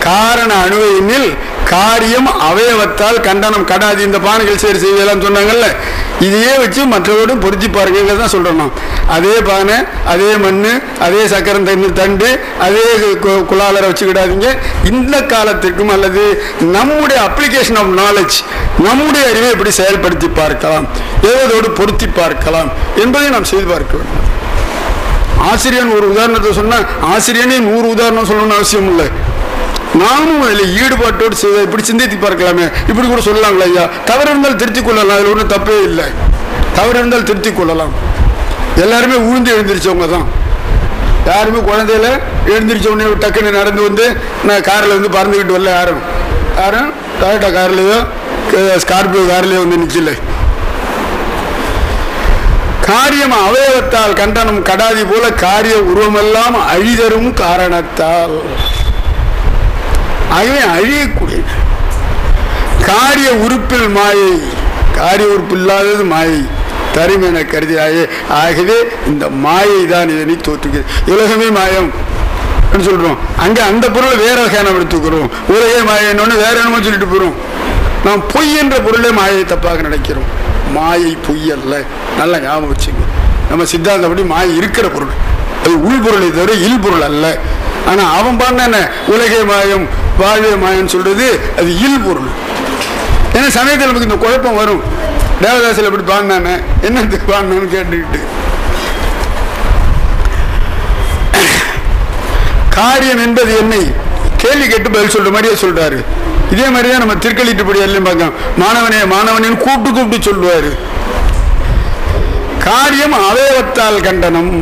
காரண அணுவையினில் காரியம் அவயவத்தால் கண்டனம் கடாதி. இந்த பானைகள் சரி செய்யலாம் சொன்னாங்கல்ல, இதையே வச்சு மற்றவரோடும் பொருத்தி பாருங்க தான் சொல்றோம். அதே பானை, அதே மண், அதே சக்கரம் தண்டு, அதே குலாலரை வச்சுக்கிடாதீங்க. இந்த காலத்திற்கும் அல்லது நம்முடைய அப்ளிகேஷன் ஆஃப் நாலேஜ், நம்முடைய அறிவை எப்படி செயல்படுத்தி பார்க்கலாம், ஏதோடு பொருத்தி பார்க்கலாம் என்பதை நாம் செய்து பார்க்க வேண்டும். ஆசிரியன் ஒரு உதாரணத்தை சொன்னா ஆசிரியனே 100 உதாரணம் சொல்லணும்னு அவசியம் இல்லை. நானும் அதில் ஈடுபாட்டோடு செய்ய இப்படி சிந்தித்து பார்க்கலாமே, இப்படி கூட சொல்லலாங்களா ஐயா, தவறு இருந்தால் திருத்திக் கொள்ளலாம், அதில் ஒன்றும் தப்பே இல்லை. தவறு இருந்தால் திருத்திக் கொள்ளலாம். எல்லாருமே உழுந்து எழுந்திரிச்சவங்க தான். யாருமே குழந்தையில எழுந்திரிச்ச உடனே டக்குன்னு நடந்து வந்து நான் காரில் வந்து பறந்துக்கிட்டு வரல. யாரும் டொயோட்டா கார்லேயோ ஸ்கார்பியோ கார்லேயோ வந்து நிற்கல. காரியம் அவயவத்தால் கண்டனம் கடாதி போல காரிய உருவமெல்லாம் அழிதரும் காரணத்தால். ஆகவே அழியக்கூடிய காரிய உறுப்பில் மாயை, காரிய உறுப்பு இல்லாதது மாயை தரும் என கருதியாயே. ஆகவே இந்த மாயை தான் இதனை தோற்றுகிறது. உலகமே மாயம் சொல்றோம். அங்க அந்த பொருளை வேற வகையான எடுத்துக்கிறோம். உலகே மாயன்னு வேற என்னமோ சொல்லிட்டு போறோம். நாம் பொய் என்ற பொருளே மாயை தப்பாக நினைக்கிறோம். மாயை பொய் அல்ல. நல்லா ஞாபகம் வச்சுங்க. நம்ம சித்தாந்தப்படி மாயை இருக்கிற பொருள், அது உள் பொருளை தவிர இல் பொருள் அல்ல. ஆனா அவன் பண்ண உலகே மாயம் வாழ்வே மாயம்னு சொல்றது அது இல் பொருள். ஏன்னா சமயத்தில் நமக்கு இந்த குழப்பம் வரும். தேவதாசில் எப்படி பாடினானே, என்னத்துக்கு பாடினான்னு கேட்டுக்கிட்டு. காரியம் என்பது என்னை கேள்வி கேட்டு பதில் சொல்ற மாதிரியே சொல்றாரு. இதே மாதிரிதான் நம்ம திருக்கலிட்டுப்படி எல்லாம் பார்க்கலாம். மாணவனே மாணவனின் கூப்பிட்டு சொல்லுவாரு. காரியம் அவயவத்தால் கண்டனம்,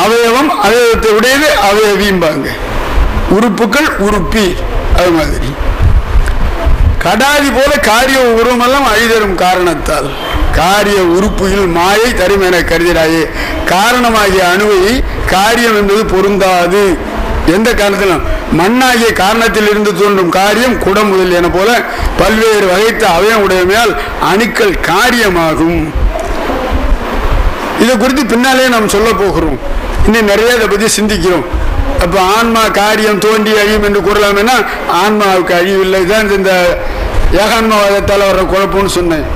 அவயவம் அவயவத்தை உடையது அவயவிம்பாங்க. உறுப்புகள் உறுப்பி, அது மாதிரி கடாதி போல காரிய உருவமெல்லாம் அழிதரும் காரணத்தால். காரிய உறுப்புகள் மாயை தரும் என கருதினாயே. காரணமாகிய அணுவை காரியம் என்பது பொருந்தாது. எந்த காரணத்திலும் மண்ணாகிய காரணத்தில் இருந்து தோன்றும் காரியம் குடம் முதல் என போல பல்வேறு வகைத்த அவயம் உடையமையால் அணுக்கள் காரியமாகும். இதை குறித்து பின்னாலே நாம் சொல்ல போகிறோம். இன்னும் நிறைய இதை பற்றி சிந்திக்கிறோம். அப்போ ஆன்மா காரியம் தோன்றி அழியும் என்று கூறலாமேனா ஆன்மாவுக்கு அழிவில்லை தான் இந்த ஏகான்மவாதத்தால் வர்ற குழப்பம்னு சொன்னேன்.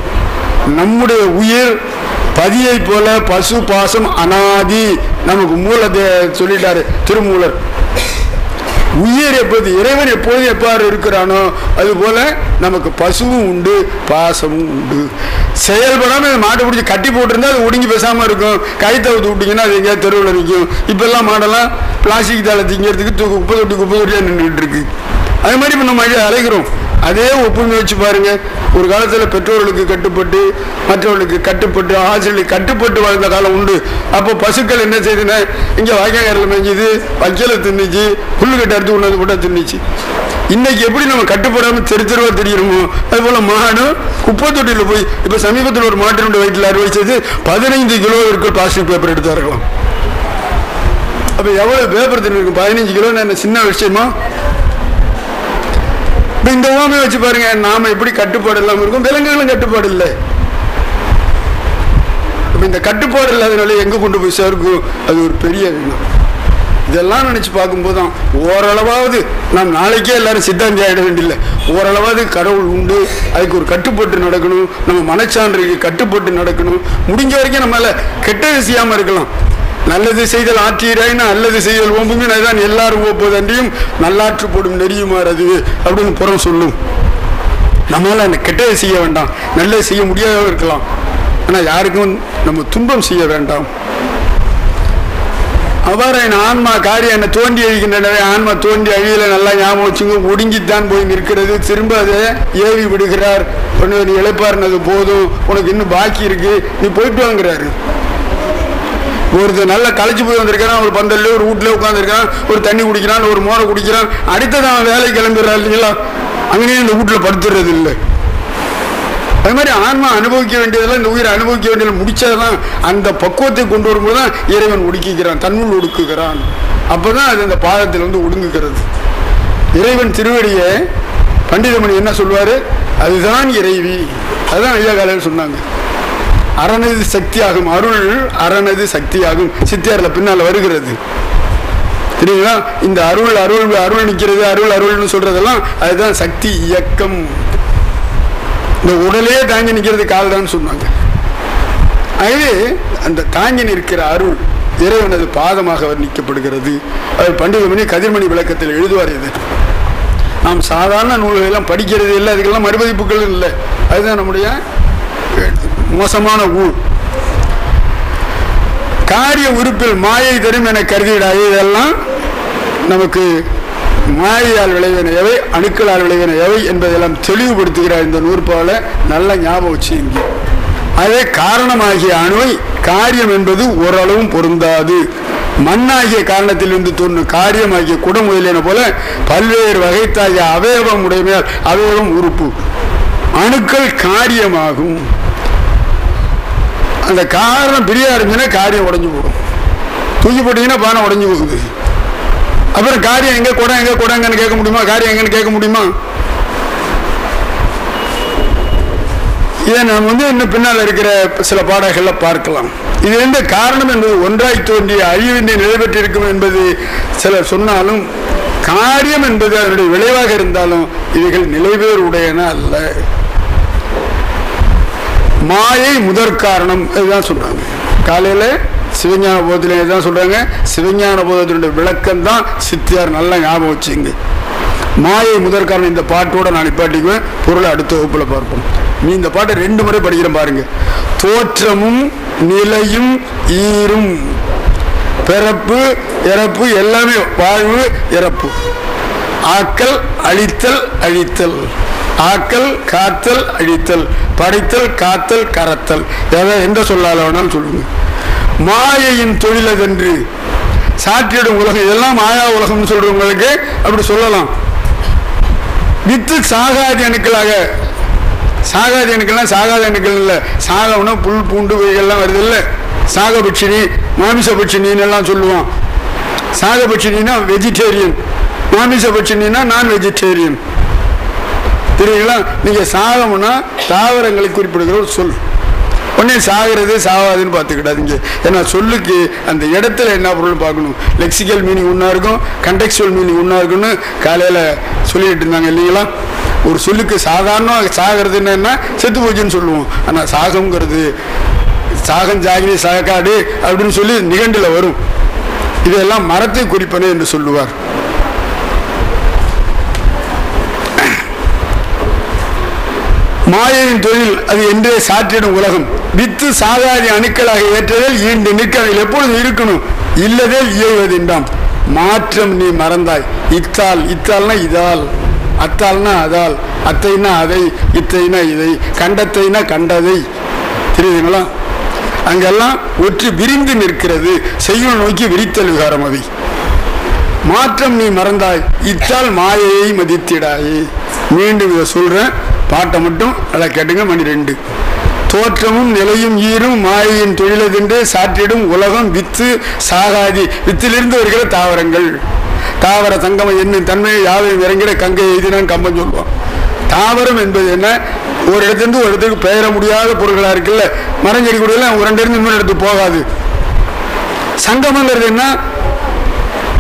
நம்முடைய உயிர் பதியை போல பசு பாசம் அனாதி. நமக்கு மூலத்தை சொல்லிட்டாரு திருமூலர். உயிர் எப்போது இறைவன் எப்போது எப்பாறு இருக்கிறானோ அது போல நமக்கு பசுவும் உண்டு, பாசமும் உண்டு. செயல்படாம மாட்டை பிடிச்சி கட்டி போட்டிருந்தா அது ஒடுங்கி பேசாம இருக்கும். கைத்தை ஊற்றி விட்டீங்கன்னா அது எங்கேயாவது தெருவில் நிற்கும். இப்பெல்லாம் மாடெல்லாம் பிளாஸ்டிக் தாளை திங்கிறதுக்கு குப்பை தொட்டியா நின்றுட்டு இருக்கு. அது மாதிரி இப்போ நம்ம அழைக்கிறோம். அதே ஒப்புமை வச்சு பாருங்க. ஒரு காலத்தில் பெற்றோர்களுக்கு கட்டுப்பட்டு மற்றவர்களுக்கு கட்டுப்பட்டு ஆசிரியர்களுக்கு கட்டுப்பட்டு வாழ்ந்த காலம் உண்டு. அப்போ பசுக்கள் என்ன செய்துன்னா இங்கே வாய்க்கால் மேய்ஞ்சிது, வைக்கல தின்னுச்சு, புல்லுக்கட்டை அறுத்து கொண்டு போட்டால் தின்னுச்சு. இன்னைக்கு எப்படி நம்ம கட்டுப்படாமல் தெருவா தெரியணுமோ அது போல மாடு குப்பை தொட்டியில் போய் இப்போ சமீபத்தில் ஒரு மாட்டினுடைய வயிற்றில் அறுவை செய்து 15 கிலோ இருக்க பிளாஸ்டிக் பேப்பர் எடுத்து வரலாம். அப்போ எவ்வளோ பேப்பர் தின்னு 15 கிலோ என்ன சின்ன விஷயமா? இந்த உவமையை வச்சு பாருங்க. நாம எப்படி கட்டுப்பாடு இல்லாமல் இருக்கும், விலங்குகளும் கட்டுப்பாடு இல்லை. இந்த கட்டுப்பாடு இல்லாதனால எங்க கொண்டு போய் சேர்க்கும், அது ஒரு பெரிய எண்ணம். இதெல்லாம் நினைச்சு பார்க்கும்போது தான் ஓரளவாவது நாம் நாளைக்கே எல்லாரும் சித்தாந்தி ஆகிட வேண்டியில்லை. ஓரளவாவது கடவுள் உண்டு, அதுக்கு ஒரு கட்டுப்பட்டு நடக்கணும். நம்ம மனச்சான்றுக்கு கட்டுப்பட்டு நடக்கணும். முடிஞ்ச வரைக்கும் நம்மளால கெட்டது செய்யாமல் இருக்கலாம். நல்லது செய்தல் ஆற்றீராயினா அல்லது செய்தல் ஓம்புங்க அதுதான் எல்லாரும் ஓப்பது அன்றியும் நல்லாற்று போடும் நெறியுமாறு அது அப்படின்னு புறம் சொல்லும். நம்மளால கெட்டதை செய்ய வேண்டாம், நல்லது செய்ய முடியாத இருக்கலாம். ஆனால் யாருக்கும் நம்ம துன்பம் செய்ய வேண்டாம். அவ்வாறு என் ஆன்மா காரியம் என்ன தோண்டி அழிக்கின்றனவே. ஆன்மா தோண்டி அழியல நல்லா ஞாபகம் வச்சுங்க. ஒடுங்கித்தான் போய் நிற்கிறது. திரும்ப அதை ஏவி விடுகிறார். நீ இழைப்பாருனது போதும், உனக்கு இன்னும் பாக்கி இருக்கு, நீ போயிட்டு வாங்குறாரு. ஒருத்தர் நல்லா களைச்சு போய் வந்திருக்கான், ஒரு பந்தல்ல ஒரு வீட்டுல உட்காந்துருக்கான், ஒரு தண்ணி குடிக்கிறான், ஒரு மோரை குடிக்கிறான், அடுத்தது அவன் வேலை கிளம்பிடுறான் இல்லைங்களா? அங்கேயே இந்த வீட்டுல படுத்துறது இல்லை. அது மாதிரி ஆன்மா அனுபவிக்க வேண்டியதெல்லாம் இந்த உயிரை அனுபவிக்க வேண்டியது முடிச்சதான் அந்த பக்குவத்தை கொண்டு வரும்போது தான் இறைவன் ஒடுக்குகிறான், தன்னுள் ஒடுக்குகிறான். அப்பதான் அது அந்த பாதத்தில் வந்து ஒடுங்குகிறது. இறைவன் திருவடியை பண்டிதமணி என்ன சொல்வாரு, அதுதான் இறைவி. அதுதான் ஐயா காலையில் சொன்னாங்க. அரணது சக்தியாகும், அருள் அரணது சக்தியாகும். சித்தியாரில் பின்னால் வருகிறது. தெரியுங்களா? இந்த அருள் அருள் அருள் நிற்கிறது, அருள் அருள்னு சொல்றதெல்லாம் அதுதான் சக்தி இயக்கம். இந்த உடலே தாங்கி நிற்கிறது கால் தான் சொன்னாங்க. ஆகவே அந்த தாங்கி நிற்கிற அருள் இறைவனது பாதமாக வர்ணிக்கப்படுகிறது. அவர் பண்டிதமணி கதிர்மணி விளக்கத்தில் எழுதுவார். இது நாம் சாதாரண நூல்கள் எல்லாம் படிக்கிறது இல்லை, அதுக்கெல்லாம் மறுபதிப்புகள் இல்லை. அதுதான் நம்முடைய மோசமான ஊழ். காரிய உறுப்பில் மாயை தரும் என கருதிடாது. இதெல்லாம் நமக்கு மாயையால் விளைவன எவை, அணுக்களால் விளைவன எவை என்பதெல்லாம் தெளிவுபடுத்துகிறார் இந்த நூற்பால. நல்ல ஞாபகம் வச்சுங்க. அதே காரணமாகிய அணுவை காரியம் என்பது ஓரளவும் பொருந்தாது. மண்ணாகிய காரணத்திலிருந்து தோன்றும் காரியமாகிய குடம் முதலியன போல பல்வேறு வகைத்தாகிய அவயவம் உடைமையால் அவயவம் உறுப்பு அணுக்கள் காரியமாகும். அந்த காரணம் பிரியா இருந்துச்சுன்னா காரியம் உடஞ்சு போகும். தூக்கி போட்டீங்கன்னா பானை உடஞ்சு போகுது. அப்புறம் காரியம் எங்க குடம் எங்க குடங்கன்னு கேட்க முடியுமா? காரியம் எங்கன்னு கேட்க முடியுமா? இதை நாம் இன்னும் பின்னால் இருக்கிற சில பாடல்கள்ல பார்க்கலாம். இது எந்த காரணம் என்பது ஒன்றாய் தோன்றிய அழிவின்றி நிலை பெற்றிருக்கும் என்பது சிலர் சொன்னாலும், காரியம் என்பது அதனுடைய விளைவாக இருந்தாலும் இவைகள் நிலைவேறு உடையன அல்ல. மாயை முதற் காரணம் இதுதான் சொல்றாங்க. காலையில சிவஞான போதத்திலே தான் சொல்றாங்க. சிவஞான போதத்தினுடைய விளக்கம் தான் சித்தியார். நல்லா ஞாபகம் வச்சுங்க. மாயை முதற் காரணம். இந்த பாட்டோட நான் நிப்பாட்டிக்குவேன். பொருளை அடுத்த வகுப்புல பார்ப்போம். நீ இந்த பாட்டை 2 முறை படிக்கிறேன் பாருங்க. தோற்றமும் நிலையும் ஈரும், பிறப்பு இறப்பு எல்லாமே, வாழ்வு இறப்பு, ஆக்கல் அழித்தல் அழித்தல், ஆக்கல் காத்தல் அழித்தல், படைத்தல் காத்தல் கரத்தல், எந்த சொல்லால வேணாலும் சொல்லுங்க. மாயையின் தொழிலதென்று சாற்றிடும் உலகம், இதெல்லாம் மாயா உலகம்னு சொல்றவங்களுக்கு அப்படி சொல்லலாம். வித்து சாகாதி அணுக்களாக, சாகாதி அணுக்கள்லாம் சாகாத அணுக்கள் இல்லை. சாகம்னா புல் பூண்டு எல்லாம் வருது இல்லை. சாகபட்சினி மாமிசபட்சினின்னு எல்லாம் சொல்லுவான். சாகபட்சினா வெஜிடேரியன், மாமிசபட்சினா நான் வெஜிடேரியன். தெரியுங்களா? நீங்க சாகம்னா தாவரங்களை குறிப்பிடுகிற ஒரு சொல். உடனே சாகிறது சாவாதுன்னு பார்த்துக்கிடாதீங்க. ஏன்னா சொல்லுக்கு அந்த இடத்துல என்ன பொருள் பார்க்கணும். லெக்சிக்கல் மீனிங் ஒன்றா இருக்கும், கண்டெக்சுவல் மீனிங் ஒன்றா இருக்குன்னு காலையில் சொல்லிட்டு இருந்தாங்க இல்லைங்களா? ஒரு சொல்லுக்கு சாதாரண சாகிறதுன்னு என்ன, செத்து போச்சுன்னு சொல்லுவோம். ஆனால் சாகங்கிறது சாகம் ஜாகிரி சாகாடு அப்படின்னு சொல்லி நிகண்டில் வரும். இதெல்லாம் மரத்தை குறிப்பன என்று சொல்லுவார். மாயையின் தொழில் அது என்றே சாற்றிடும் உலகம். வித்து சாதாரி அணுக்களாக ஏற்றதில் ஈண்டு நிற்க எப்பொழுது இருக்கணும். இல்லதேல் இயல்வதென்றாம் மாற்றம் நீ மறந்தாய். இத்தால், இத்தால்னா இதால், அத்தால்னா அதால், அத்தைனா அதை, இத்தைனா இதை, கண்டத்தைனா கண்டதை. தெரியுதுங்களா? அங்கெல்லாம் ஒற்று விரிந்து நிற்கிறது. செய்யுள் நோக்கி விரித்தல் விகாரம் அவை. மாற்றம் நீ மறந்தாய், இத்தால் மாயையை மதித்திடாயே. மீண்டும் இதை சொல்றேன், பாட்டை மட்டும் அதை கேட்டுங்க. மணி 2. தோற்றமும் நிலையும் ஈரும் மாயையின் தொழிலதென்று சாற்றிடும் உலகம் வித்து சாகாதி. வித்திலிருந்து வருகிற தாவரங்கள், தாவர சங்கமம் என்னும் தன்மையை யாவையும் இறங்கிட கங்கை எழுதினான் கம்பன் சொல்லுவான். தாவரம் என்பது என்ன? ஒரு இடத்துலேருந்து ஒரு இடத்துக்கு பெயர முடியாத பொருட்களா இருக்குல்ல. மரஞ்செடி கூடலாம் ஒரு 2 இடத்துல இன்னொரு இடத்துக்கு போகாது. சங்கமங்கிறது என்ன?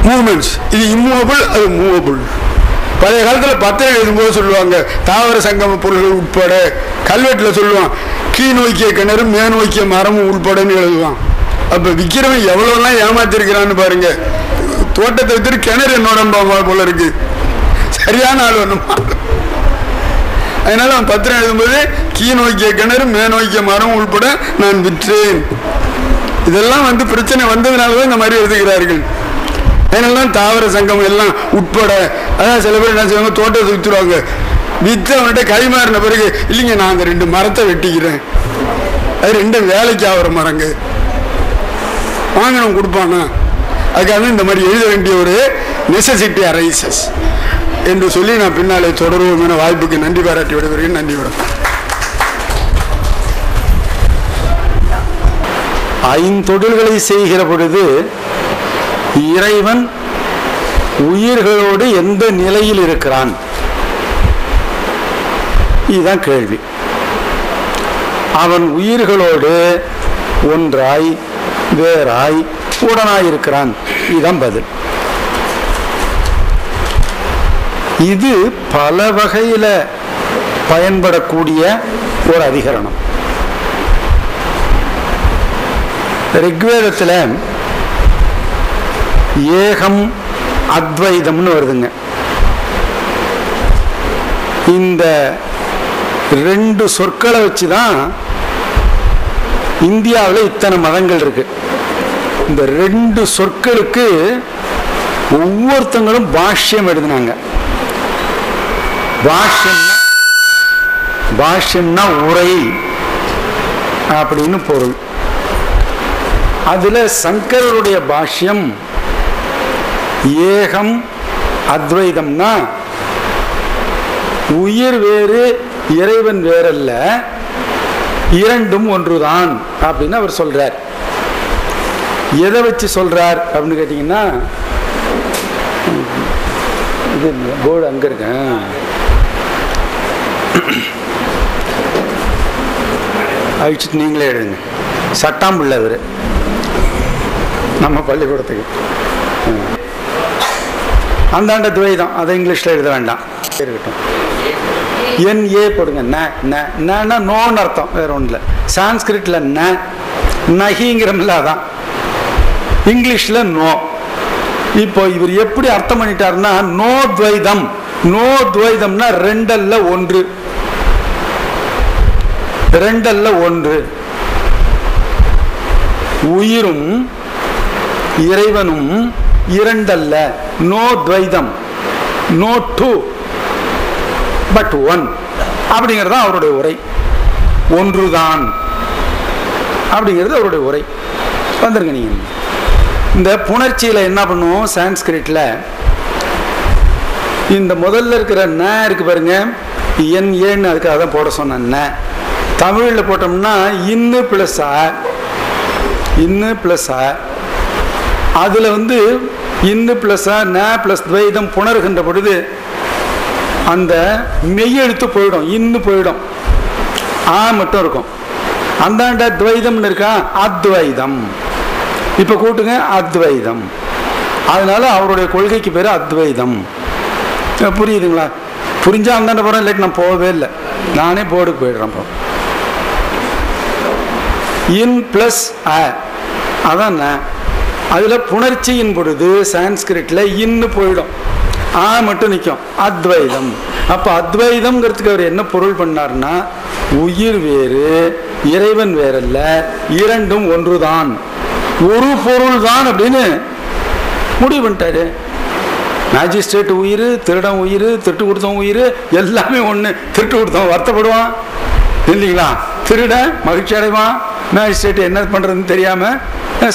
மூவ்மெண்ட்ஸ். இது இம்மூவபிள், அது மூவபிள். பழைய காலத்தில் பத்திரை எழுதும்போது சொல்லுவாங்க தாவர சங்கம பொருள்கள் உட்பட. கல்வெட்டில் சொல்லுவான் கீ நோக்கிய கிணறும் மே நோக்கிய மரமும் உட்படன்னு எழுதுவான். அப்போ விற்கிறவன் எவ்வளோலாம் ஏமாத்திருக்கிறான்னு பாருங்க. தோட்டத்தை வித்துட்டு கிணறு என்னோட போல இருக்கு. சரியான ஆள் வேணுமா? அதனால அவன் பத்திரம் எழுதும்போது கீ நோக்கிய கிணறும் மே நோக்கிய மரம் உள்பட நான் விற்றேன். இதெல்லாம் பிரச்சனை வந்ததுனாலதான் இந்த மாதிரி எழுதுகிறார்கள். அதனாலதான் தாவர சங்கம் எல்லாம் உட்பட. அதான் சில பேர் என்ன செய்வாங்க, தோட்டத்தை வித்துருவாங்க. வித்து அவன்கிட்ட கைமாறின பிறகு இல்லைங்க நான் அந்த 2 மரத்தை வெட்டிக்கிறேன், அது 2 வேலைக்கு ஆகிற மரங்க, வாங்கினவன் கொடுப்பானா? அதுக்காக இந்த மாதிரி எழுத வேண்டிய ஒரு நெசசிட்டி அரைசஸ் என்று சொல்லி நான் பின்னாலே தொடருவோம் என வாய்ப்புக்கு நன்றி பாராட்டி விடுகிறேன். நன்றி வணக்கம். 5 தொழில்களை செய்கிற பொழுது இறைவன் உயிர்களோடு எந்த நிலையில் இருக்கிறான்? இதுதான் கேள்வி. அவன் உயிர்களோடு ஒன்றாய் வேறாய் உடனாயிருக்கிறான். இதுதான் பதில். இது பல வகையில் பயன்படக்கூடிய ஒரு அதிகரணம். ரிக்வேதத்தில் ஏகம் அத்வைதம்னு வருதுங்க. இந்த 2 சொற்களை வச்சு தான் இந்தியாவில் இத்தனை மதங்கள் இருக்கு. இந்த 2 சொற்களுக்கு ஒவ்வொருத்தங்களும் பாஷ்யம் எழுதினாங்க. பாஷ்யம்னா உரை அப்படின்னு பொருள். அதுல சங்கரருடைய பாஷ்யம் ஏகம் அத்வைதம்னா உயிர் வேறு இறைவன் வேறல்ல, இரண்டும் ஒன்றுதான் அப்படின்னு அவர் சொல்றார். எதை வச்சு சொல்றார் அப்படின்னு கேட்டீங்கன்னா, இது போர்டு அங்க இருக்கு, அழிச்சிட்டு நீங்களே எழுதுங்க. சட்டாம்புள்ள இவர் நம்ம பள்ளிக்கூடத்துக்கு. அந்தாண்ட துவைதம் அதை இங்கிலீஷ்ல எழுத வேண்டாம், இருக்கட்டும். NA போடுங்க. நோன்னு அர்த்தம், வேற ஒன்றும் இல்லை. சான்ஸ்கிரிட்ல நஹிங்கிறமில்ல, அதான் இங்கிலீஷ்ல நோ. இப்போ இவர் எப்படி அர்த்தம் பண்ணிட்டாருன்னா, நோ துவைதம். நோ துவைதம்னா 2 அல்ல 1, 2 அல்ல 1. உயிரும் இறைவனும் 2 அல்ல. நோ துவைதம், நோ 2 பட் 1 அப்படிங்கிறது அவருடைய உரை. ஒன்றுதான் அப்படிங்கிறது அவருடைய உரை. வந்துருங்க நீங்க. இந்த புணர்ச்சியில என்ன பண்ணுவோம், சான்ஸ்கிரிட்ல இந்த முதல்ல இருக்கிற ந இருக்கு பாருங்க, NAன்னு அதுக்காக தான் போட சொன்ன. தமிழில் போட்டோம்னா இன்னு பிளஸ் அ. அதுல இன்னு பிளஸ் ந பிளஸ் துவைதம் புணர்கின்ற பொழுது அந்த மெய்யெழுத்து போயிடும், இன்னு போயிடும், ஆ மட்டும் இருக்கும். அந்தாண்ட துவைதம்னு இருக்கா, அத்வைதம். இப்ப கூட்டுங்க, அத்வைதம். அதனால அவருடைய கொள்கைக்கு பேரு அத்வைதம். புரியுதுங்களா? புரிஞ்சா அந்தாண்ட போறேன், இல்லாட்டி நான் போகவே இல்லை, நானே போர்டுக்கு போயிடுறேன். இன் பிளஸ் அ, அதான் அதுல புணர்ச்சியின் பொழுது சான்ஸ்கிரிட்ல இன்னு போயிடும், ஆ மட்டும் நிற்கும், அத்வைதம். அப்ப அத்வைதம்ங்கிறதுக்கு அவர் என்ன பொருள் பண்ணார்னா, உயிர் வேறு இறைவன் வேறல்ல, இரண்டும் ஒன்றுதான், ஒரு பொருள் தான் அப்படின்னு முடிவு பண்ணிட்டாரு. மேஜிஸ்ட்ரேட் உயிர், திருடன் உயிர், திருட்டு கொடுத்தவன் உயிர், எல்லாமே ஒன்று. திருட்டு கொடுத்தவன் வருத்தப்படுவான் இல்லைங்களா, திருட மகிழ்ச்சி அடைவான். மேஜிஸ்ட்ரேட் என்ன பண்றதுன்னு தெரியாம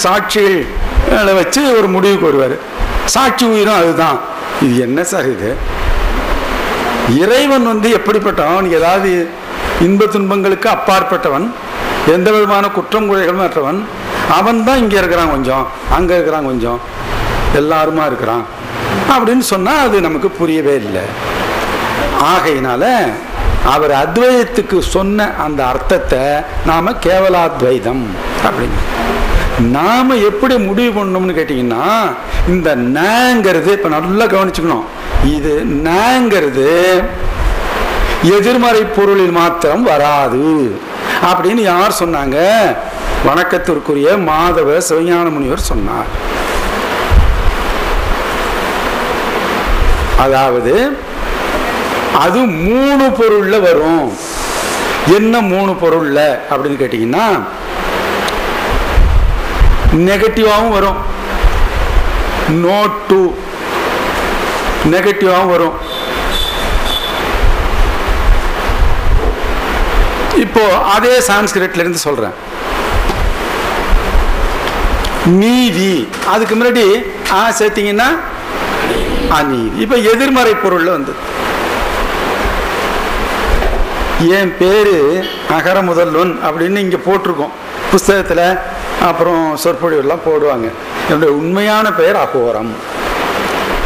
சாட்சிகளை வச்சு ஒரு முடிவுக்கு வருவார். சாட்சி உயிரும் அதுதான். இது என்ன சார் இது? இறைவன் எப்படிப்பட்டவன், ஏதாவது இன்ப துன்பங்களுக்கு அப்பாற்பட்டவன், எந்த விதமான குற்றம் குறைகளும் அற்றவன். அவன் தான் இங்கே இருக்கிறான் கொஞ்சம், அங்கே இருக்கிறான் கொஞ்சம், எல்லாருமா இருக்கிறான் அப்படின்னு சொன்னா அது நமக்கு புரியவே இல்லை. ஆகையினால அவர் அத்வைதத்துக்கு சொன்ன அந்த அர்த்தத்தை நாம கேவலாத்வைதம் அப்படின்னு நாம எப்படி முடிவு பண்ணணும்னு கேட்டீங்கன்னா, இந்த நங்கிறது இப்ப நல்லா கவனிச்சுக்கணும். இது நங்கிறது எதிர்மறை பொருளில் மாத்திரம் வராது அப்படின்னு யார் சொன்னாங்க? வணக்கத்திற்குரிய மாதவ சிவஞான முனிவர் சொன்னார். அதாவது அது 3 பொருள்ல வரும். என்ன 3 பொருள்ல அப்படின்னு கேட்டீங்கன்னா, நெகட்டிவாகவும் வரும், நோட் 2 நெகட்டிவாகவும் வரும். இப்போ அதே சான்ஸ்கிரிட்ல இருந்து சொல்றேன். நீதி, அதுக்கு முன்னாடி சேர்த்தீங்கன்னா அநீதி. இப்ப எதிர்மறை பொருள்ல என் பேரு அகர முதல்வன் அப்படின்னு இங்க போட்டிருக்கோம் புஸ்தகத்துல, அப்புறம் சொற்பொழிவெல்லாம் போடுவாங்க. என்னுடைய உண்மையான பெயர் அகோரம்.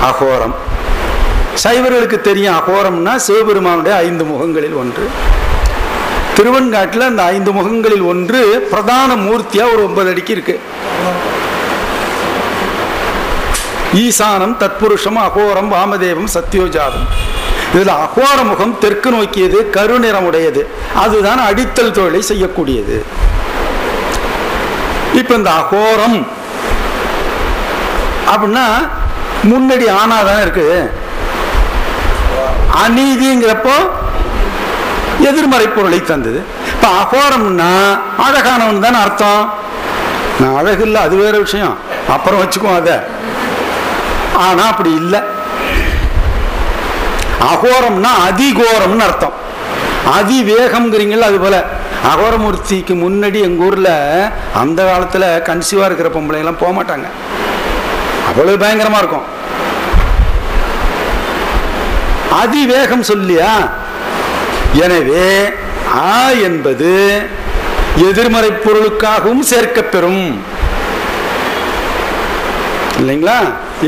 அகோரம் சைவர்களுக்கு தெரியும். அகோரம்னா சிவபெருமானுடைய 5 முகங்களில் ஒன்று. திருவெண்காட்டில் அந்த 5 முகங்களில் ஒன்று பிரதான மூர்த்தியா ஒரு 9 அடிக்கு இருக்கு. ஈசானம் தத்புருஷம் அகோரம் வாமதேவம் சத்யோஜாதம். இதுல அகோர முகம் தெற்கு நோக்கியது, கருநிறமுடையது, அதுதான் அடித்தல் தொழிலை செய்யக்கூடியது. இப்ப இந்த அகோரம் அப்படின்னா முன்னாடி ஆனாதான் இருக்கு. அநீதிங்கிறப்போ எதிர்மறை பொருளை தந்தது. இப்ப அகோரம்னா அழகானவன் தான் அர்த்தம். நான் அழகு இல்லை, அது வேற விஷயம், அப்புறம் வச்சுக்குவோம் அத. ஆனா அப்படி இல்லை. அகோரம்னா அதிகோரம்னு அர்த்தம். அதிவேகம்ங்கிறீங்களா, அது போல அகோரமூர்த்திக்கு முன்னாடி எங்க ஊர்ல அந்த காலத்துல கன்சீவா இருக்கிற பொம்பளை எல்லாம் போக மாட்டாங்க, அவ்வளவு பயங்கரமா இருக்கும். அதிவேகம் சொல்லியா. எனவே ஆ என்பது எதிர்மறை பொருளுக்காகவும் சேர்க்கப்பெறும் இல்லைங்களா.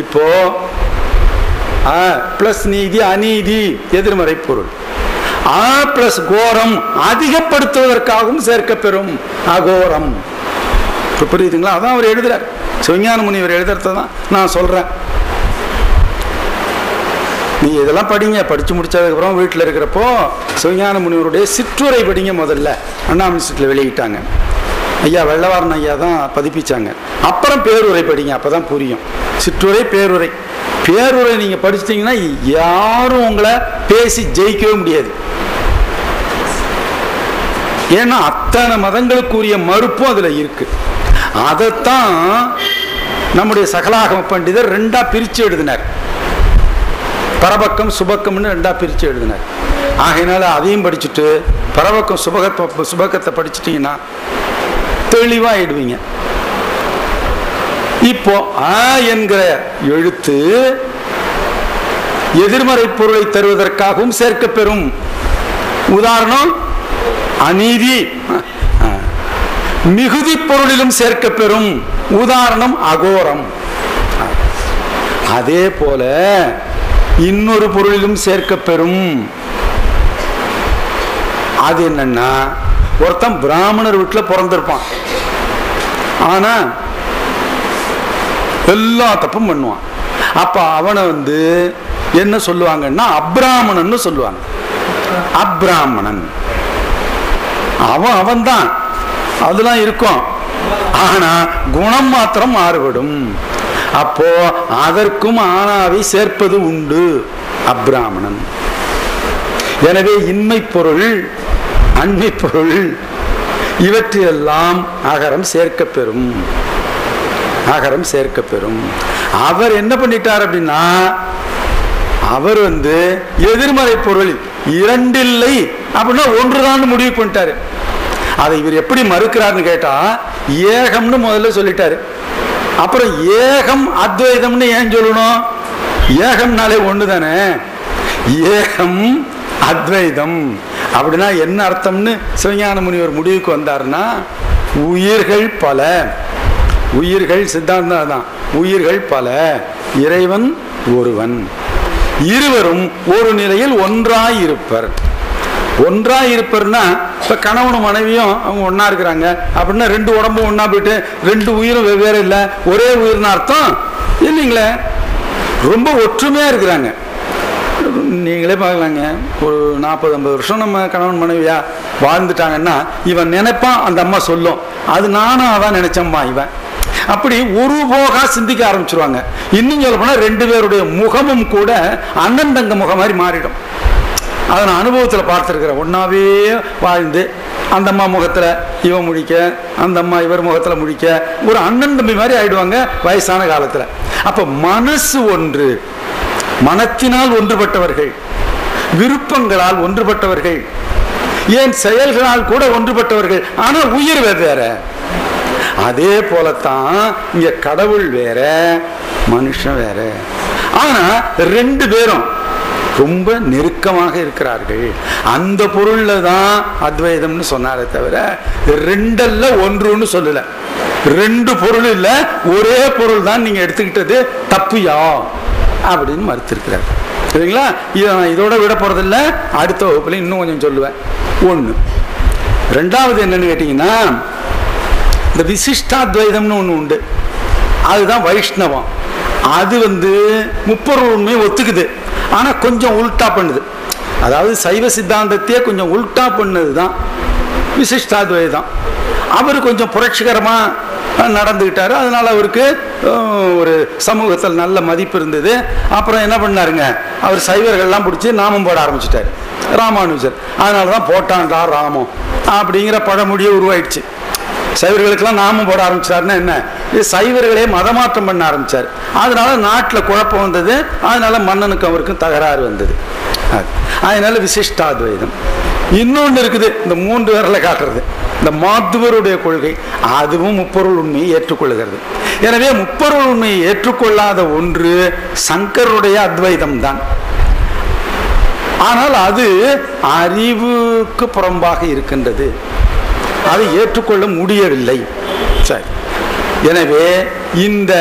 இப்போ பிளஸ் நீதி அநீதி எதிர்மறை பொருள், ஆ பிளஸ் கோரம் அதிகப்படுத்துவதற்காகவும் சேர்க்கப்பெறும் அகோரம். புரியுதுங்களா? அதான் அவர் எழுதுறார், சிவஞான முனிவர் எழுதுறதான் நான் சொல்றேன். நீ இதெல்லாம் படிங்க, படிச்சு முடிச்சதுக்கப்புறம் வீட்டில் இருக்கிறப்போ சிவஞான முனிவருடைய சிற்றுரை படிங்க. முதல்ல அண்ணாமினிஸ்ட்ரியில் வெளியிட்டாங்க, ஐயா வெள்ளவாரன் ஐயா தான் பதிப்பிச்சாங்க. அப்புறம் பேருரை படிங்க, அப்பதான் புரியும். சிற்றுரை பேருரை, பேருரை நீங்க படிச்சிட்டீங்கன்னா யாரும் உங்களை பேசி ஜெயிக்கவே முடியாது. ஏன்னா அத்தனை மதங்களுக்குரிய மறுப்பும் அதுல இருக்கு. அதைத்தான் நம்முடைய சகலாகம பண்டிதர் ரெண்டா பிரிச்சு எழுதினார். பரபக்கம் சுபக்கம்னு ரெண்டா பிரிச்சு எழுதினார். ஆகையினால அதையும் படிச்சுட்டு பரபக்கம் சுபக்கத்தை படிச்சுட்டீங்கன்னா தெளிவாயிடுவீங்க. இப்போ ஆ என்கிற எழுத்து எதிர்மறை பொருளை தருவதற்காகவும் சேர்க்கப்பெறும். உதாரணம் அநீதி, மிகுதி பொருளிலும் சேர்க்கப்பெறும். உதாரணம் அகோரம். அதே போல இன்னொரு பொருளிலும் சேர்க்கப்பெறும். அது என்னன்னா, ஒருத்தன் பிராமணர் வீட்டில் பிறந்திருப்பான், ஆனா எல்லா தப்பும் பண்ணுவான். அப்ப அவனை என்ன சொல்லுவாங்கன்னா அப்ராமணன் சொல்லுவாங்க. அப்ராமணன் அவன் தான், அதெல்லாம் இருக்கும், ஆனா குணம் மாத்திரம் மாறுபடும். அப்போ அதற்கும் ஆனாவை சேர்ப்பது உண்டு, அப்ராமணன். எனவே இன்மை பொருள் அண்மை பொருள் இவற்றையெல்லாம் அகரம் சேர்க்கப்பெறும். அகரம் சேர்க்கப்பெறும். அவர் என்ன பண்ணிட்டார் அப்படின்னா, அவர் எதிர்மறை பொருள் இரண்டில்லை அப்படின்னா ஒன்றுதான் முடிவு பண்ணிட்டாரு. அதை இவர் எப்படி மறுக்கிறார்னு கேட்டா, ஏகம்னு முதல்ல சொல்லிட்டாரு. அப்புறம் ஏகம் அத்வைதம்னு ஏன் சொல்லணும்? ஏகம்னாலே ஒண்ணு தானே. ஏகம் அத்வைதம் அப்படின்னா என்ன அர்த்தம்னு சிவஞான முனிவர் முடிவுக்கு வந்தாருன்னா, உயிர்கள் பல, உயிர்கள் சித்தாந்தம் தான், உயிர்கள் பல, இறைவன் ஒருவன், இருவரும் ஒரு நிலையில் ஒன்றாயிருப்பர். ஒன்றாயிருப்பர்னா இப்ப கணவனும் மனைவியும் அவங்க ஒன்னா இருக்கிறாங்க அப்படின்னா ரெண்டு உடம்பும் ஒன்னா போயிட்டு ரெண்டு உயிரும் வெவ்வேறு இல்லை, ஒரே உயிர்னு அர்த்தம் இல்லைங்களே. ரொம்ப ஒற்றுமையா இருக்கிறாங்க. நீங்களே பார்க்கலாங்க, ஒரு 40-50 வருஷம் நம்ம கணவன் மனைவியா வாழ்ந்துட்டாங்கன்னா இவன் நினைப்பான், அந்த அம்மா சொல்லும், அது நானும் அதான் நினைச்சம்மா இவன், அப்படி ஒரு போகா சிந்திக்க ஆரம்பிச்சிருவாங்க. இன்னும் சொல்ல போனா ரெண்டு பேருடைய முகமும் கூட அண்ணன் தங்க முகம் மாதிரி மாறிடும். அதை நான் அனுபவத்தில் பார்த்துருக்கிறேன். ஒன்னாவே வாழ்ந்து அந்த அம்மா முகத்தில் இவன் முழிக்க, அந்த அம்மா இவர் முகத்தில் முழிக்க, ஒரு அண்ணன் தம்பி மாதிரி ஆயிடுவாங்க வயசான காலத்தில். அப்போ மனசு ஒன்று, மனத்தினால் ஒன்றுபட்டவர்கள், விருப்பங்களால் ஒன்றுபட்டவர்கள், ஏன் செயல்களால் கூட ஒன்றுபட்டவர்கள், ஆனால் உயிர் வேற. அதே போலத்தான் இங்க கடவுள் வேற, மனுஷன் வேற. ஆனா ரெண்டு பேரும் ரொம்ப நெருக்கமாக இருக்கிறார்கள். அந்த பொருள்ல தான் அத்வைதம்னு சொன்னாரே தவிர ரெண்டல்ல ஒன்றுன்னு சொல்லல. ரெண்டு பொருள் இல்ல, ஒரே பொருள் தான் நீங்க எடுத்துக்கிட்டது தப்புயா அப்படின்னு மறுத்திருக்கிறார். சரிங்களா? இதோட விட போறதில்ல, அடுத்த வகுப்புல இன்னும் கொஞ்சம் சொல்லுவேன். ஒண்ணு. ரெண்டாவது என்னன்னு கேட்டீங்கன்னா, இந்த விசிஷ்டாத்வைதம்னு ஒண்ணு உண்டு, அதுதான் வைஷ்ணவம். அது முப்பொருள் உண்மையை ஒத்துக்குது, ஆனா கொஞ்சம் உல்டா பண்ணுது. அதாவது சைவ சித்தாந்தத்தையே கொஞ்சம் உல்டா பண்ணது தான் விசிஷ்டாத்வைதம். அவர் கொஞ்சம் புரட்சிகரமா நடந்துக்கிட்டாரு, அதனால அவருக்கு ஒரு சமூகத்தில் நல்ல மதிப்பு இருந்தது. அப்புறம் என்ன பண்ணாருங்க, அவர் சைவர்கள்லாம் பிடிச்சி நாமம் போட ஆரம்பிச்சிட்டாரு, ராமானுஜர். அதனால தான் போட்டான்டா ராமம் அப்படிங்கிற பழமொழியை உருவாயிடுச்சு. சைவர்களுக்கெல்லாம் நாமம் போட ஆரம்பிச்சாருன்னா என்ன, சைவர்களே மதமாற்றம் பண்ண ஆரம்பிச்சார். அதனால நாட்டில் குழப்பம் வந்தது, அதனால மன்னனுக்கு அவருக்கும் தகராறு வந்தது. அதனால விசிஷ்டாத்வைதம். இன்னொன்று இருக்குது, இந்த 3 விரலை காட்டுறது, இந்த மாத்துவருடைய கொள்கை. அதுவும் முப்பொருள் உண்மையை ஏற்றுக்கொள்கிறது. எனவே முப்பொருள் உண்மையை ஏற்றுக்கொள்ளாத ஒன்று சங்கருடைய அத்வைதம் தான். ஆனால் அது அறிவுக்கு புறம்பாக இருக்கின்றது, அதை ஏற்றுக்கொள்ள முடியவில்லை. சரி, எனவே இந்த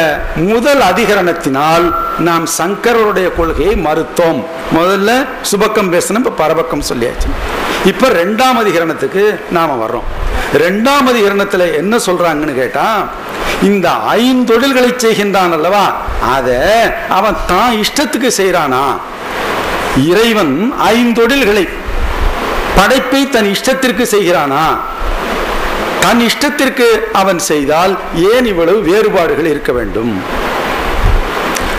முதல் அதிகரணத்தினால் நாம் சங்கரருடைய கொள்கையை மறுத்தோம். முதல்ல சுபக்கம் பேசணும், இப்ப பரபக்கம் சொல்லியாச்சு. இப்ப 2ஆம் அதிகரணத்துக்கு நாம வர்றோம். 2ஆம் அதிகரணத்துல என்ன சொல்றாங்கன்னு கேட்டா, இந்த 5 தொழில்களை செய்கின்றான் அல்லவா, அத அவன் தான் இஷ்டத்துக்கு செய்யறானா? இறைவன் 5 தொழில்களை, படைப்பை தன் இஷ்டத்திற்கு செய்கிறானா? தன் இஷ்டத்திற்கு அவன் செய்தால் ஏன் இவ்வளவு வேறுபாடுகள் இருக்க வேண்டும்?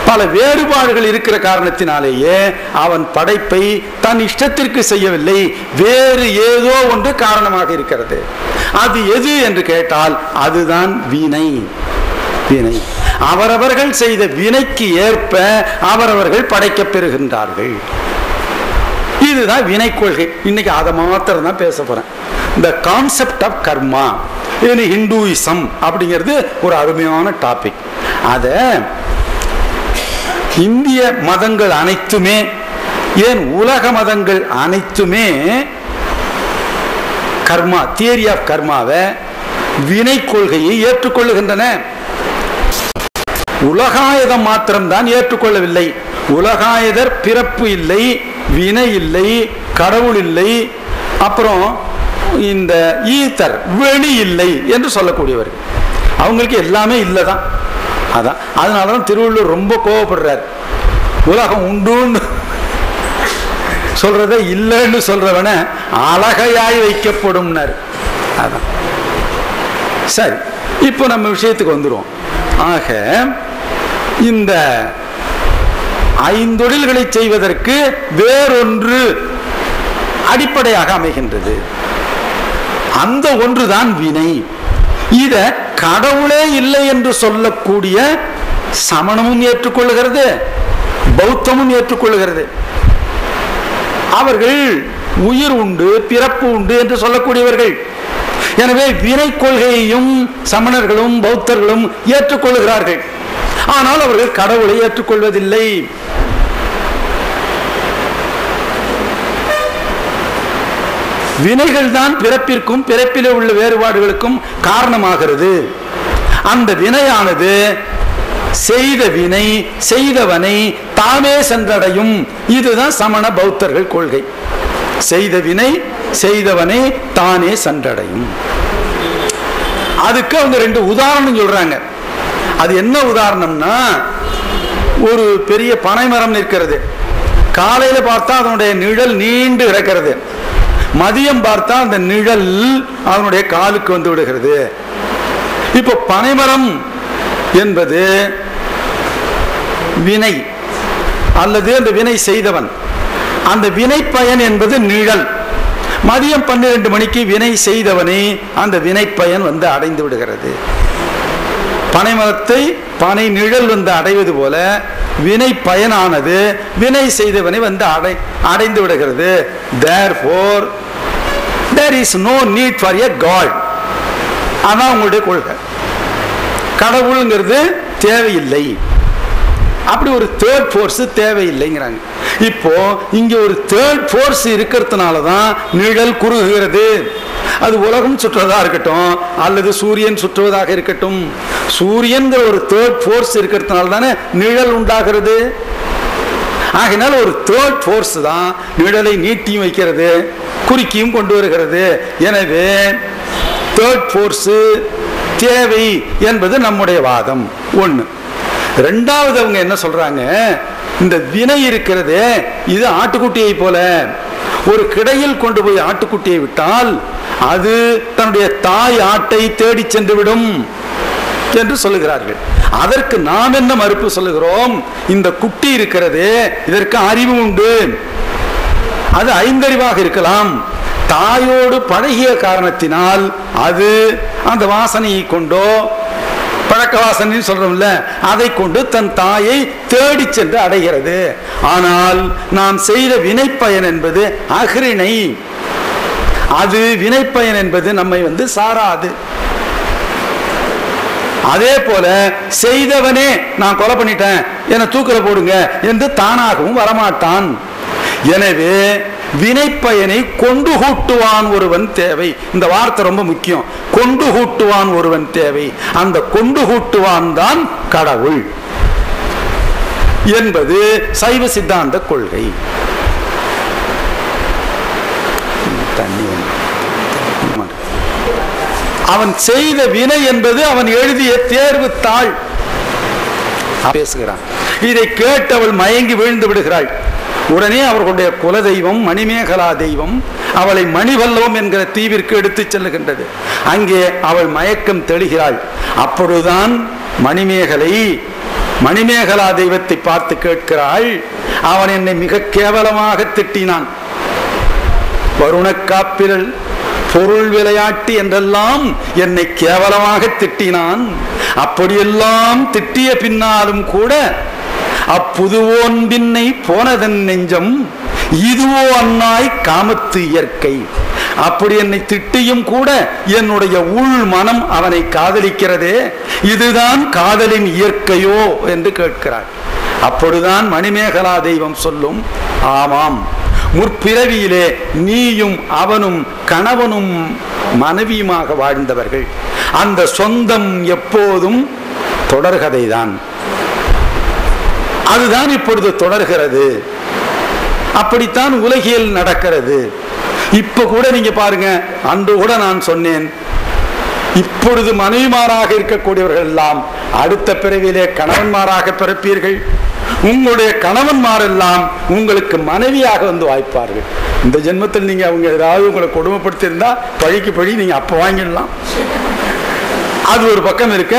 பல வேறுபாடுகள் இருக்கிற காரணத்தினாலேயே அவன் படைப்பை தன் இஷ்டத்திற்கு செய்யவில்லை, வேறு ஏதோ ஒன்று காரணமாக இருக்கிறது. அது எது என்று கேட்டால் அதுதான் வினை. வினை, அவரவர்கள் செய்த வினைக்கு ஏற்ப அவரவர்கள் படைக்கப் பெறுகின்றார்கள். இதுதான் வினை கொள்கை. இன்னைக்கு அதை மாத்திரம் தான் பேச போறேன். இந்த கான்செப்ட் ஆஃப் கர்மா இது ஹிந்துயிசம் அப்படிங்கிறது ஒரு அருமையான டாபிக். அத இந்திய மதங்கள் அனைத்துமே, ஏன் உலக மதங்கள் அனைத்துமே கர்மா, தியரி ஆஃப் கர்மாவை, வினை கொள்கையை ஏற்றுக்கொள்ளுகின்றன. உலகாயதம் மாத்திரம்தான் ஏற்றுக்கொள்ளவில்லை. உலகாயதர் பிறப்பு இல்லை, வினை இல்லை, கடவுள் இல்லை, அப்புறம் இந்த ஈத்தர் வெளி இல்லை என்று சொல்லக்கூடியவர்கள். அவங்களுக்கு எல்லாமே இல்லைதான். அதான் அதனாலதான் திருவள்ளுவர் ரொம்ப கோவப்படுறார். உலகம் உண்டு சொல்றத இல்லைன்னு சொல்றவன அழகையாய் வைக்கப்படும். அதான் சரி. இப்போ நம்ம விஷயத்துக்கு வந்துடும். ஆக இந்த 5 தொழில்களை செய்வதற்கு வேறொன்று அடிப்படையாக அமைகின்றது. அந்த ஒன்றுதான் வினை. இத கடவுளே இல்லை என்று சொல்லக்கூடிய சமணமும் ஏற்றுக்கொள்கிறது, பௌத்தமும் ஏற்றுக்கொள்கிறது. அவர்கள் உயிர் உண்டு, பிறப்பு உண்டு என்று சொல்லக்கூடியவர்கள். எனவே வினை கொள்கையையும் சமணர்களும் பௌத்தர்களும் ஏற்றுக்கொள்கிறார்கள். ஆனால் அவர்கள் கடவுளை ஏற்றுக்கொள்வதில்லை. வினைகள் தான் பிறப்பிற்கும் பிறப்பிலே உள்ள வேறுபாடுகளுக்கும் காரணமாகிறது. அந்த வினையானது செய்த வினை செய்தவனை தாமே சென்றடையும். இதுதான் சமண பௌத்தர்கள் கொள்கை. செய்த வினை செய்தவனை தானே சென்றடையும். அதுக்கு அவங்க 2 உதாரணம் சொல்றாங்க. அது என்ன உதாரணம்னா, ஒரு பெரிய பனைமரம் நிற்கிறது. காலையில பார்த்தா அதனுடைய நிழல் நீண்டு கிடக்கிறது, மதியம் பார்த்தா அந்த நிழல் அவனுடைய காலுக்கு வந்து விடுகிறது. இப்போ பனைமரம் என்பது வினை அல்லது அந்த வினை செய்தவன், அந்த வினை பயன் என்பது நிழல். மதியம் 12 மணிக்கு வினை செய்தவனை அந்த வினை பயன் வந்து அடைந்து விடுகிறது. பனைமரத்தை பனை நிழல் வந்து அடைவது போல வினை பயனானது வினை செய்தவனை வந்து அடைந்து விடுகிறது. Therefore there is no need for a God. அதான் உங்களுடைய கொள்கை. கடவுளுங்கிறது தேவையில்லை, அப்படி ஒரு தேர்ட் ஃபோர்ஸ் தேவையில்லைங்கிறாங்க. இப்போ இங்க ஒரு தேர்ட் ஃபோர்ஸ் இருக்கிறதுனால தான் நிழல் குறுகுகிறது. அது உலகம் சுற்றுவதாக இருக்கட்டும் அல்லது சூரியன் சுற்றுவதாக இருக்கட்டும், சூரியன்கிற ஒரு தேர்ட் ஃபோர்ஸ் இருக்கிறதுனால தானே நிழல் உண்டாகிறது. ஆகினால ஒரு தேர்ட் ஃபோர்ஸ் தான் நிழலை நீட்டியும் வைக்கிறது, குறுக்கியும் கொண்டு வருகிறது. எனவே தேர்ட் ஃபோர்ஸ் தேவை என்பது நம்முடைய வாதம். ஒன்று. ரெண்டாவது அவங்க என்ன சொல்றாங்க, இந்த வினை இருக்கிறதே இது ஆட்டுக்குட்டியை போல, ஒரு கிடையில் கொண்டு போய் ஆட்டுக்குட்டியை விட்டால் அது தன்னுடைய தாய் ஆட்டை தேடி சென்று விடும் என்று சொல்லுகிறார்கள். அதற்கு நாம் என்ன மறுப்பு சொல்லுகிறோம், இந்த குட்டி இருக்கிறது இதற்கு அறிவு உண்டு, அது ஐந்தறிவாக இருக்கலாம், தாயோடு பழகிய காரணத்தினால் அது அந்த வாசனையை கொண்டோ பழக்க வாசனை சொல்றோம்ல அதை கொண்டு தன் தாயை தேடி சென்று அடைகிறது. ஆனால் நாம் செய்த வினைப்பயன் என்பது அகிரிணை, அது வினைப்பயன் என்பது நம்மை சாராது. அதே போல செய்தவனே நான் கொலை பண்ணிட்டேன் என்னை தூக்கில போடுங்க என்று தானாகவும் வரமாட்டான். எனவே வினைப்பயனை கொண்டு கூட்டுவான் ஒருவன் தேவை. இந்த வார்த்தை ரொம்ப முக்கியம். கொண்டு கூட்டுவான் ஒருவன் தேவை. அந்த கொண்டு கூட்டுவான் தான் கடவுள் என்பது சைவ சித்தாந்த கொள்கை. அவன் செய்த வினை என்பது அவன் எழுதிய தேர்வு தாள். பேசுகிறான். இதை கேட்டு அவள் மயங்கி வீழ்ந்து விடுகிறாள். உடனே அவர்களுடைய குலதெய்வம் மணிமேகலா தெய்வம் அவளை மணிவல்லவம் என்கிற தீவிற்கு எடுத்து செல்லுகின்றது. அங்கே அவள் மயக்கம் தெளிகிறாள். அப்பொழுதுதான் மணிமேகலா தெய்வத்தை பார்த்து கேட்கிறாள், அவன் என்னை மிக கேவலமாக திட்டினான், வருணக்காப்பிரல் பொருள் விளையாட்டு என்றெல்லாம் என்னை கேவலமாக திட்டினான். அப்படியெல்லாம் திட்டிய பின்னாலும் கூட அப்புதுவோன் பின்னை போனதன் நெஞ்சம் இதுவோ அன்னாய் காமத்து இயற்கை. அப்படி என்னை திட்டியும் கூட என்னுடைய உள் மனம் அவனை காதலிக்கிறதே, இதுதான் காதலின் இயற்கையோ என்று கேட்கிறாள். அப்பொழுதுதான் மணிமேகலா தெய்வம் சொல்லும், ஆமாம், முற்பிறவியிலே நீயும் அவனும் கணவனும் மனைவியுமாக வாழ்ந்தவர்கள். அந்த சொந்தம் எப்போதும் தொடர்கதைதான், அதுதான் இப்பொழுது தொடர்கிறது. அப்படித்தான் உலகியல் நடக்கிறது. இப்ப கூட நீங்க பாருங்க, அன்று கூட நான் சொன்னேன், இப்பொழுது மனைவிமாராக இருக்கக்கூடியவர்கள் எல்லாம் அடுத்த பிறவிலே கணவன்மாராக பிறப்பீர்கள். உங்களுடைய கணவன்மாரெல்லாம் உங்களுக்கு மனைவியாக வாய்ப்பார்கள். இந்த ஜென்மத்தில் நீங்க அவங்க ஏதாவது உங்களை கொடுமைப்படுத்தி இருந்தா பழிக்கு பழி நீங்க அப்ப வாங்கிடலாம். அது ஒரு பக்கம் இருக்க.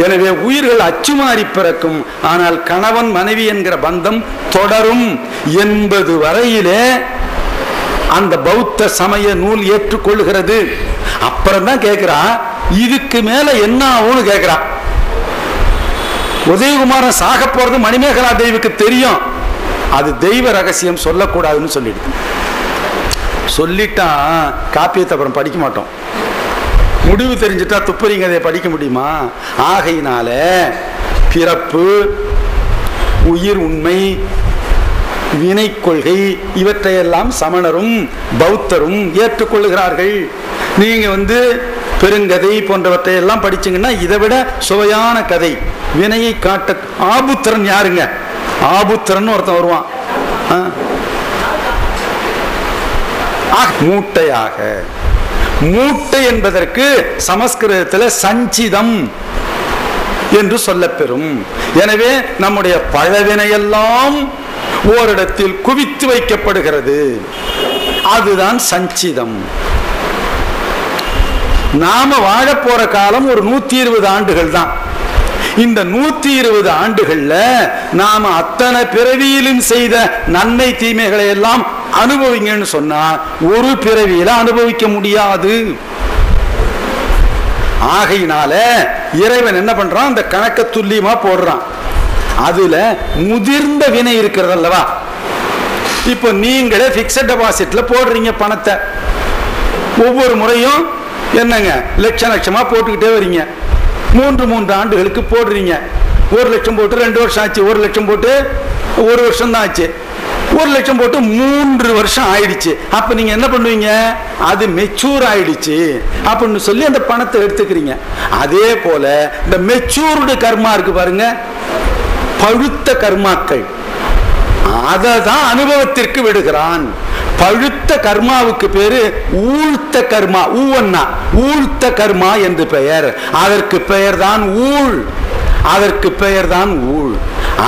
எனவே உயிர்கள் அச்சுமாறி பிறக்கும், ஆனால் கணவன் மனைவி என்கிற பந்தம் தொடரும் என்பது வரையிலே அந்த பௌத்த சமய நூல் ஏற்றுக்கொள்கிறது. அப்புறம் தான் கேட்கிறா, இதுக்கு மேல என்ன ஆகும்னு கேட்கிறா. உதயகுமாரன் சாக போறது மணிமேகலா தெய்வுக்கு தெரியும். அது தெய்வ ரகசியம் சொல்லக்கூடாதுன்னு சொல்லிடுது. சொல்லிட்டா காப்பியத்தை அப்புறம் படிக்க மாட்டோம். முடிவு தெரிஞ்சுட்டா துப்பறிங்க அதை படிக்க முடியுமா? ஆகையினால பிறப்பு, உயிர் உண்மை, வினை கொள்கை இவற்றையெல்லாம் சமணரும் பௌத்தரும் ஏற்றுக்கொள்ளுகிறார்கள். நீங்க பெருங்கதை போன்றவற்றை எல்லாம் படிச்சீங்கன்னா இதை விட சுவையான கதை வினையை காட்ட. ஆபுத்திரன் யாருங்க? ஆபுத்திரன் ஒருத்தன் வருவான். மூட்டையாக, மூட்டை என்பதற்கு சமஸ்கிருதத்தில் சஞ்சிதம் என்று சொல்லப்பெறும். எனவே நம்முடைய பழவினையெல்லாம் ஓரிடத்தில் குவித்து வைக்கப்படுகிறது, அதுதான் சஞ்சிதம். நாம வாழ போற காலம் ஒரு 120 ஆண்டுகள் தான். இந்த 120 ஆண்டுகள்ல நாம அத்தனை பிறவியிலும் செய்த நன்மை தீமைகளை எல்லாம் அனுபவிங்கன்னு சொன்னா ஒரு பிறவியில அனுபவிக்க முடியாது. ஆகையினால இறைவன் என்ன பண்றான், அந்த கணக்க துல்லியமா போடுறான். அதுல முதிர்ந்த வினை இருக்கிறது அல்லவா. இப்ப நீங்களே பிக்ஸட் டெபாசிட்ல போடுறீங்க பணத்தை, ஒவ்வொரு முறையும் என்னங்க லட்சமா போட்டுக்கிட்டே வரீங்க. 3 ஆண்டுகளுக்கு போடுறீங்க. 1 லட்சம் போட்டு 2 வருஷம் ஆச்சு, 1 லட்சம் போட்டு 1 வருஷம் தான் ஆச்சு, 1 லட்சம் போட்டு 3 வருஷம் ஆயிடுச்சு. அப்ப நீங்க என்ன பண்ணுவீங்க, அது மெச்சூர் ஆயிடுச்சு அப்படின்னு சொல்லி அந்த பணத்தை எடுத்துக்கிறீங்க. அதே போல இந்த மெச்சூர்டு கர்மா இருக்கு பாருங்க, பழுத்த கர்மாக்கள், அதை தான் அனுபவத்திற்கு விடுகிறான். பழுத்த கர்மாவுக்கு பேரு ஊழ்த்த கர்மா. ஊன்னா ஊழ்த்த கர்மா என்று பெயர். அதற்கு பெயர் தான் ஊழ். அதற்கு பெயர் தான் ஊழ்.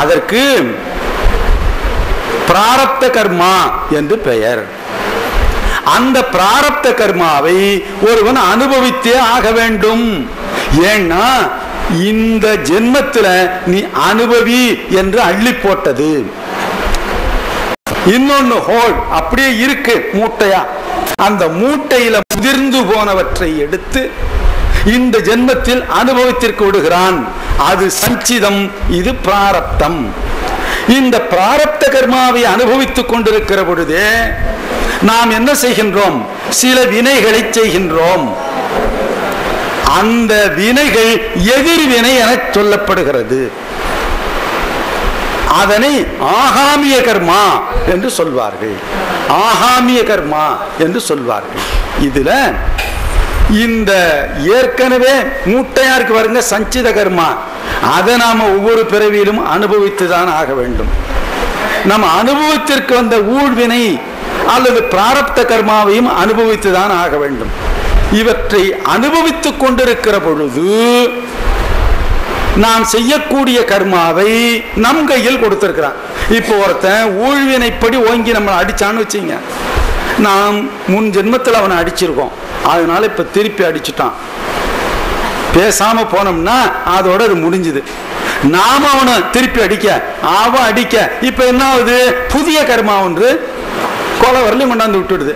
அதற்கு பிராரப்த கர்மா என்று பெயர். அந்த பிராரப்த கர்மாவை ஒருவன் அனுபவித்தே ஆக வேண்டும். ஏன்னா இந்த ஜென்மத்துல நீ அனுபவி என்று அள்ளி போட்டது. இன்னொன்னு ஹோல் அப்படியே இருக்கு மூட்டையா. அந்த மூட்டையில முதிர்ந்து போனவற்றை எடுத்து இந்த ஜென்மத்தில் அனுபவித்திற்கு விடுகிறான். அது சஞ்சிதம், இது பிராரப்தம். இந்த பிராரப்த கர்மாவை அனுபவித்துக் கொண்டிருக்கிற பொழுதே நாம் என்ன செய்கின்றோம்? சில வினைகளை செய்கின்றோம். அந்த வினைகள் எதிர்வினை என சொல்லப்படுகிறது. அதனை ஆகாமிய கர்மா என்று சொல்வார்கள். ஆகாமிய கர்மா என்று சொல்வார்கள். இதுல இந்த ஏற்கனவே மூட்டையா இருக்கு பாருங்க சஞ்சித கர்மா, அதை நாம ஒவ்வொரு பிறவியிலும் அனுபவித்துதான் ஆக வேண்டும். நம்ம அனுபவத்திற்கு வந்த ஊழ்வினை அல்லது பிராரப்த கர்மாவையும் அனுபவித்துதான் ஆக வேண்டும். இவற்றை அனுபவித்துக் கொண்டிருக்கிற பொழுது நாம் செய்யக்கூடிய கர்மாவை நம் கையில் கொடுத்திருக்கிறான். இப்போ ஒருத்தன் ஊழ்வினைப்படி ஓங்கி நம்ம அடிச்சான்னு வச்சுங்க, நாம் முன் ஜென்மத்தில் அவனை அடிச்சிருக்கோம், அதனால இப்ப திருப்பி அடிச்சுட்டான். பேசாம போனோம்னா அதோட அது முடிஞ்சுது. நாம அவனை திருப்பி அடிக்க, அவன் அடிக்க, இப்ப என்ன ஆகுது? புதிய கர்மா ஒன்று கொலை வரலையும் கொண்டாந்து விட்டுடுது.